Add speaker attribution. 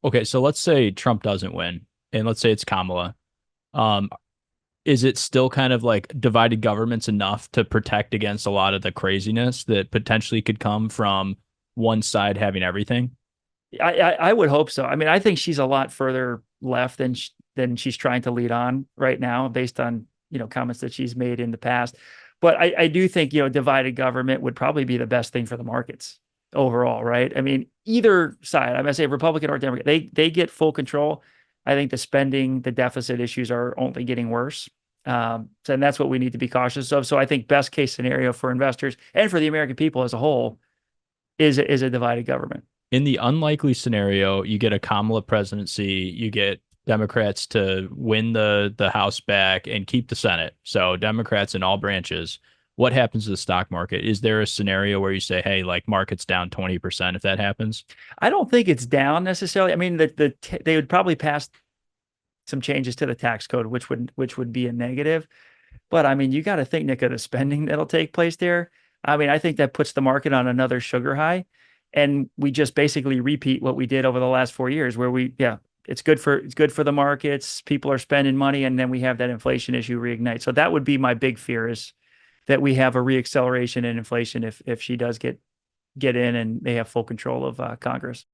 Speaker 1: Okay, so let's say Trump doesn't win, and let's say it's Kamala. Um, is it still kind of like divided governments enough to protect against a lot of the craziness that potentially could come from one side having everything?
Speaker 2: I would hope so. I mean, I think she's a lot further left than she's trying to lead on right now, based on comments that she's made in the past. But I do think divided government would probably be the best thing for the markets overall, right? I mean, either side, I'm gonna say Republican or Democrat, they get full control. I think the spending, the deficit issues are only getting worse. And that's what we need to be cautious of. So I think best case scenario for investors and for the American people as a whole is a divided government.
Speaker 1: In the unlikely scenario, you get a Kamala presidency, you get Democrats to win the House back and keep the Senate. So Democrats in all branches. What happens to the stock market? Is there a scenario where you say, hey, like market's down 20% if that happens?
Speaker 2: I don't think it's down necessarily. I mean, they would probably pass some changes to the tax code, which would be a negative. But I mean, you got to think, Nick, of the spending that'll take place there. I mean, I think that puts the market on another sugar high, and we just basically repeat what we did over the last 4 years, where it's good for the markets. People are spending money, and then we have that inflation issue reignite. So that would be my big fear, is that we have a reacceleration in inflation if she does get in and they have full control of Congress.